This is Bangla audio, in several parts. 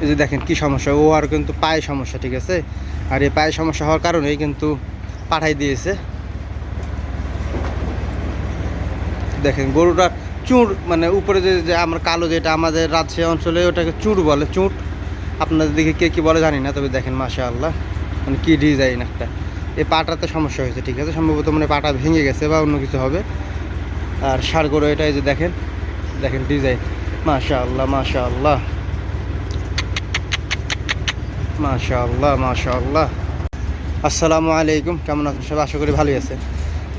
এই যে দেখেন কি সমস্যা, ও আর কিন্তু পায়ে সমস্যা, ঠিক আছে। আর এই পায়ে সমস্যা হওয়ার কারণেই কিন্তু পাঠাই দিয়েছে। দেখেন গরুটার চুঁড়, মানে উপরে যে আমার কালো যেটা আমাদের রাজশাহী অঞ্চলে ওটাকে চুঁড় বলে, চুঁট। আপনাদের দিকে কে কী বলে জানি না, তবে দেখেন মাশাআল্লাহ মানে কী ডিজাইন একটা। এই পাটাতে সমস্যা হয়েছে, ঠিক আছে, সম্ভবত মানে পাটা ভেঙে গেছে বা অন্য কিছু হবে। আর ষাঁড় গরু এটা, এই যে দেখেন, দেখেন ডিজাইন, মাশাআল্লাহ মাশাআল্লাহ মাশাআল্লাহ মাশাআল্লাহ। আসসালামু আলাইকুম, কেমন আছেন সবাই? আশা করি ভালোই আছেন।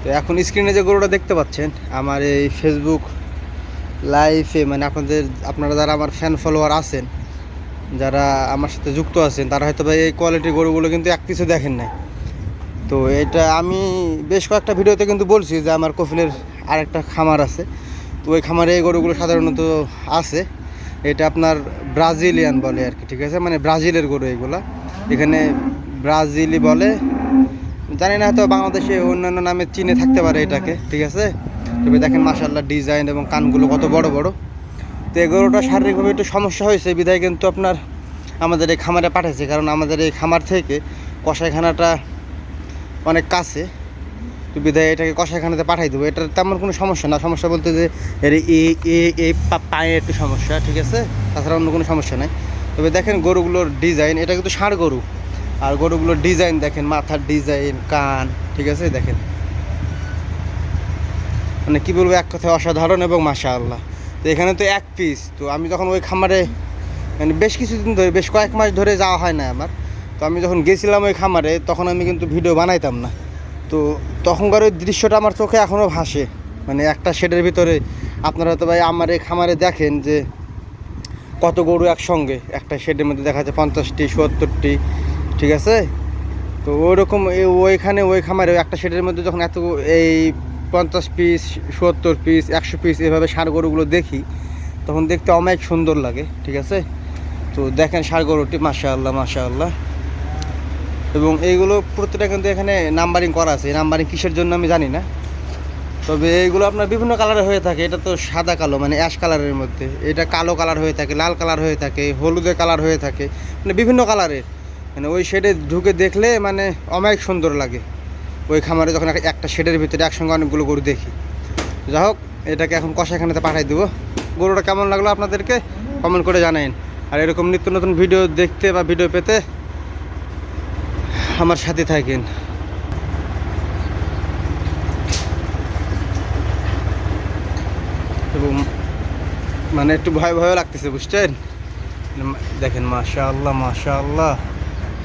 তো এখন স্ক্রিনে যে গরুটা দেখতে পাচ্ছেন আমার এই ফেসবুক লাইভে, মানে আপনারা যারা আমার ফ্যান ফলোয়ার আছেন, যারা আমার সাথে যুক্ত আছেন, তারা হয়তো ভাই এই কোয়ালিটির গরুগুলো কিন্তু এক কিছু দেখেন নাই। তো এটা আমি বেশ কয়েকটা ভিডিওতে কিন্তু বলছি যে আমার কফিলের আরেকটা খামার আছে, তো ওই খামারে এই গরুগুলো সাধারণত আছে। এটা আপনার ব্রাজিলিয়ান বলে আর কি, ঠিক আছে, মানে ব্রাজিলের গরু এগুলা, এখানে ব্রাজিলি বলে, জানি না, হয়তো বাংলাদেশে অন্যান্য নামে চিনে থাকতে পারে এটাকে, ঠিক আছে। তবে দেখেন মাশাআল্লাহ ডিজাইন এবং কানগুলো কত বড় বড়। তো এই গরুটা শারীরিকভাবে একটু সমস্যা হয়েছে বিধায় কিন্তু আপনার আমাদের এই খামারে পাঠাইছে, কারণ আমাদের এই খামার থেকে কসাইখানাটা অনেক কাছে, তো বিধায় এটাকে কসাইখানাতে পাঠাই দেবো। এটার তেমন কোনো সমস্যা না, সমস্যা বলতে যে এর এই পায়ে একটু সমস্যা, ঠিক আছে, তাছাড়া অন্য কোনো সমস্যা নাই। তবে দেখেন গরুগুলোর ডিজাইন, এটা কিন্তু ষাঁড় গরু, আর গরুগুলোর ডিজাইন দেখেন, মাথার ডিজাইন, কান, ঠিক আছে, দেখেন মানে কী বলবো, এক কথায় অসাধারণ এবং মাশাআল্লাহ। তো এখানে তো এক পিস, তো আমি যখন ওই খামারে মানে বেশ কিছুদিন ধরে, বেশ কয়েক মাস ধরে যাওয়া হয় না আমার, তো আমি যখন গেছিলাম ওই খামারে তখন আমি কিন্তু ভিডিও বানাইতাম না। তো তখনকার ওই দৃশ্যটা আমার চোখে এখনও ভাসে, মানে একটা শেডের ভিতরে আপনারা তো ভাই আমার এই খামারে দেখেন যে কত গরু একসঙ্গে একটা শেডের মধ্যে দেখা যায় 50টি 70টি, ঠিক আছে। তো ওইরকম ওইখানে ওই খামারে একটা শেডের মধ্যে যখন এত এই 50 পিস 70 পিস 100 পিস এভাবে ষাঁড় গরুগুলো দেখি, তখন দেখতে অনেক সুন্দর লাগে, ঠিক আছে। তো দেখেন ষাঁড় গরুটি মাশাআল্লাহ মাশাআল্লাহ, এবং এইগুলো প্রতিটা কিন্তু এখানে নাম্বারিং করা আছে। নাম্বারিং কিসের জন্য আমি জানি না, তবে এইগুলো আপনার বিভিন্ন কালারের হয়ে থাকে। এটা তো সাদা কালো, মানে অ্যাশ কালারের মধ্যে, এটা কালো কালার হয়ে থাকে, লাল কালার হয়ে থাকে, হলুদে কালার হয়ে থাকে, মানে বিভিন্ন কালারের। মানে ওই শেডে ঢুকে দেখলে মানে অনেক সুন্দর লাগে ওই খামারে, যখন একটা শেডের ভিতরে একসঙ্গে অনেকগুলো গরু দেখি। যাই হোক, এটাকে এখন কষাইখানাতে পাঠাই দেবো। গরুটা কেমন লাগলো আপনাদেরকে কমেন্ট করে জানাইন। আর এরকম নিত্য নতুন ভিডিও দেখতে বা ভিডিও পেতে আমার সাথে থাকেন। এবং মানে একটু ভয় ভয়ও লাগতেছে, বুঝছেন। দেখেন মাশাআল্লাহ মাশাআল্লাহ।